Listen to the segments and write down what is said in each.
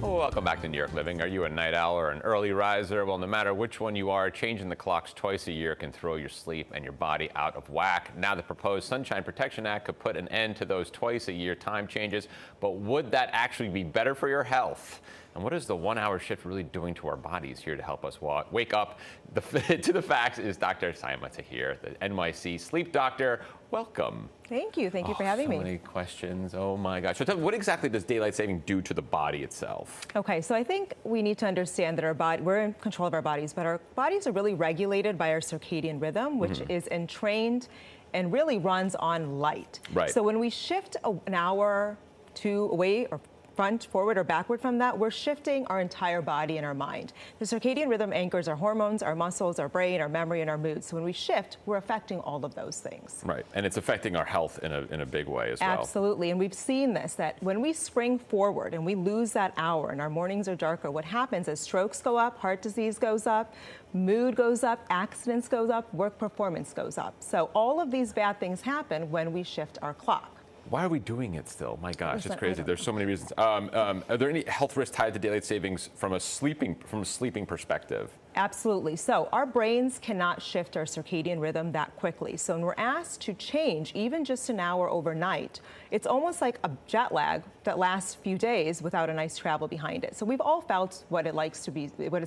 Well, welcome back to New York Living. Are you a night owl or an early riser? Well, no matter which one you are, changing the clocks twice a year can throw your sleep and your body out of whack. Now, the proposed Sunshine Protection Act could put an end to those twice-a-year time changes, but would that actually be better for your health? And what is the one-hour shift really doing to our bodies? Here to help us wake up to the facts is Dr. Saima Tahir, the NYC sleep doctor. Welcome. Thank you. Thank you for having me. So many questions. Oh my gosh. So tell me, what exactly does daylight saving do to the body itself? Okay, so I think we need to understand that we're in control of our bodies, but our bodies are really regulated by our circadian rhythm, which is entrained and really runs on light. Right. So when we shift an hour away or front, forward, or backward from that, we're shifting our entire body and our mind. The circadian rhythm anchors our hormones, our muscles, our brain, our memory, and our mood. So when we shift, we're affecting all of those things. Right, and it's affecting our health in a big way as well. Absolutely, and we've seen this, that when we spring forward and we lose that hour and our mornings are darker, what happens is strokes go up, heart disease goes up, mood goes up, accidents goes up, work performance goes up. So all of these bad things happen when we shift our clock. Why are we doing it still? My gosh, it's crazy. There's so many reasons. Are there any health risks tied to daylight savings from a sleeping perspective? Absolutely. So our brains cannot shift our circadian rhythm that quickly. So when we're asked to change even just an hour overnight, it's almost like a jet lag that lasts a few days without a nice travel behind it. So we've all felt what it's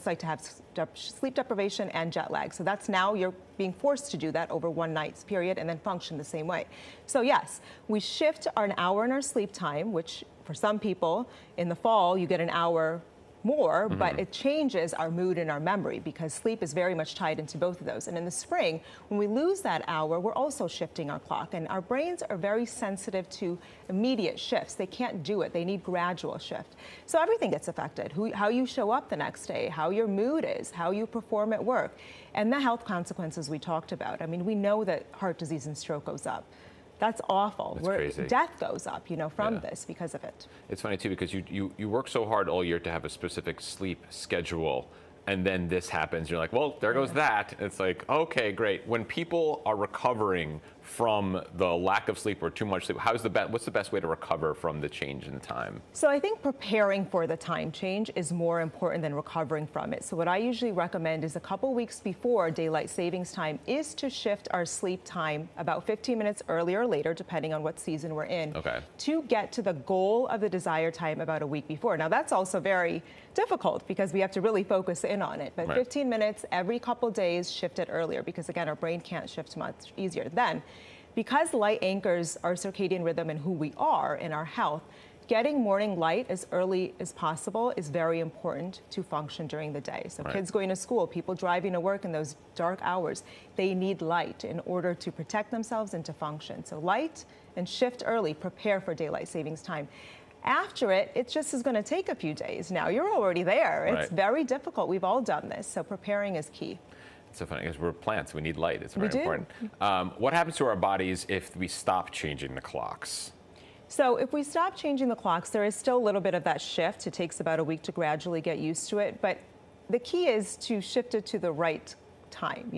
like to have sleep deprivation and jet lag. So that's now you're being forced to do that over one night's period and then function the same way. So yes, we shift an hour in our sleep time, which for some people in the fall you get an hour more, but it changes our mood and our memory because sleep is very much tied into both of those. And in the spring, when we lose that hour, we're also shifting our clock. And our brains are very sensitive to immediate shifts. They can't do it. They need gradual shift. So everything gets affected. How you show up the next day, how your mood is, how you perform at work, and the health consequences we talked about. I mean, we know that heart disease and stroke goes up. That's awful. That's crazy. Death goes up, from this because of it. It's funny too because you work so hard all year to have a specific sleep schedule, and then this happens. You're like, well, there goes that. It's like, okay, great. When people are recovering from the lack of sleep or too much sleep, what's the best way to recover from the change in time? So I think preparing for the time change is more important than recovering from it. So what I usually recommend is a couple weeks before daylight savings time is to shift our sleep time about 15 minutes earlier or later, depending on what season we're in, to get to the goal of the desired time about a week before. Now that's also very difficult because we have to really focus in on it. But 15 minutes every couple days, shift it earlier because again, our brain can't shift much easier then. Because light anchors our circadian rhythm and who we are in our health, getting morning light as early as possible is very important to function during the day. So kids going to school, people driving to work in those dark hours, they need light in order to protect themselves and to function. So light and shift early, prepare for daylight savings time. After it just is going to take a few days. Now, you're already there. It's very difficult. We've all done this. So preparing is key. It's so funny because we're plants. We need light. It's very important. What happens to our bodies if we stop changing the clocks? So if we stop changing the clocks, there is still a little bit of that shift. It takes about a week to gradually get used to it. But the key is to shift it to the right time,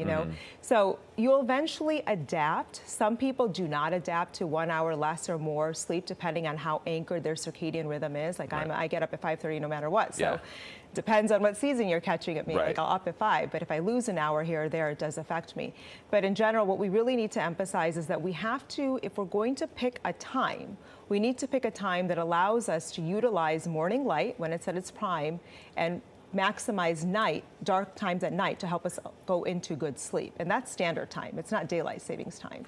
So you'll eventually adapt. Some people do not adapt to 1 hour less or more sleep depending on how anchored their circadian rhythm is. Like I get up at 5:30 no matter what. So depends on what season you're catching at me. Like I'll up at 5, but if I lose an hour here or there, it does affect me. But in general, what we really need to emphasize is that we have to, if we're going to pick a time, we need to pick a time that allows us to utilize morning light when it's at its prime and maximize dark times at night to help us go into good sleep. And that's standard time. It's not daylight savings time.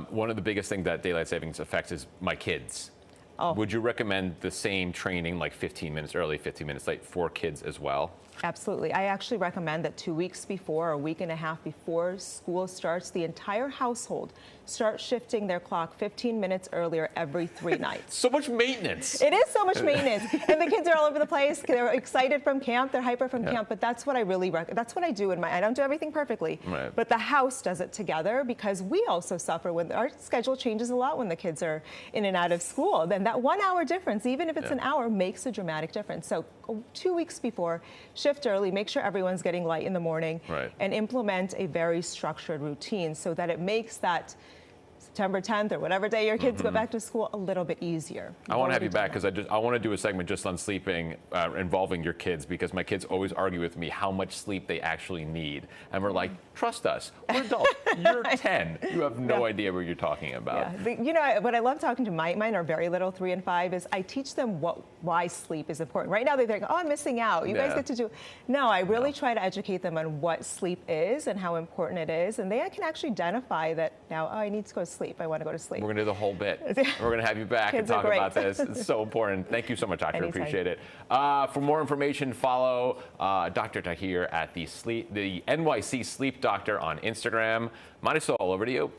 One of the biggest things that daylight savings affects is my kids. Would you recommend the same training, like 15 minutes early, 15 minutes late, for kids as well? Absolutely. I actually recommend that 2 weeks before, or a week and a half before school starts, the entire household start shifting their clock 15 minutes earlier every 3 nights. So much maintenance. It is so much maintenance. And the kids are all over the place. They're excited from camp. They're hyper from camp. But that's what I really that's what I do I don't do everything perfectly. But the house does it together because we also suffer when our schedule changes a lot when the kids are in and out of school. Then that 1 hour difference, even if it's an hour, makes a dramatic difference. So 2 weeks before, shift early, make sure everyone's getting light in the morning, and implement a very structured routine so that it makes that September 10th or whatever day your kids go back to school a little bit easier. I want to have you back because I want to do a segment just on sleeping involving your kids, because my kids always argue with me how much sleep they actually need. And we're like, trust us, we're adults. You're 10. You have no idea what you're talking about. Yeah. You know, what I love talking to mine are very little, 3 and 5, is I teach them why sleep is important. Right now they think, oh, I'm missing out. You guys get to do. No, I really try to educate them on what sleep is and how important it is. And they can actually identify that now, oh, I need to go to sleep. I want to go to sleep. We're going to do the whole bit. We're going to have you back and talk about this. It's so important. Thank you so much, Doctor. Anytime. Appreciate it. For more information, follow Dr. Tahir at the NYC Sleep Doctor on Instagram. Marisol, over to you.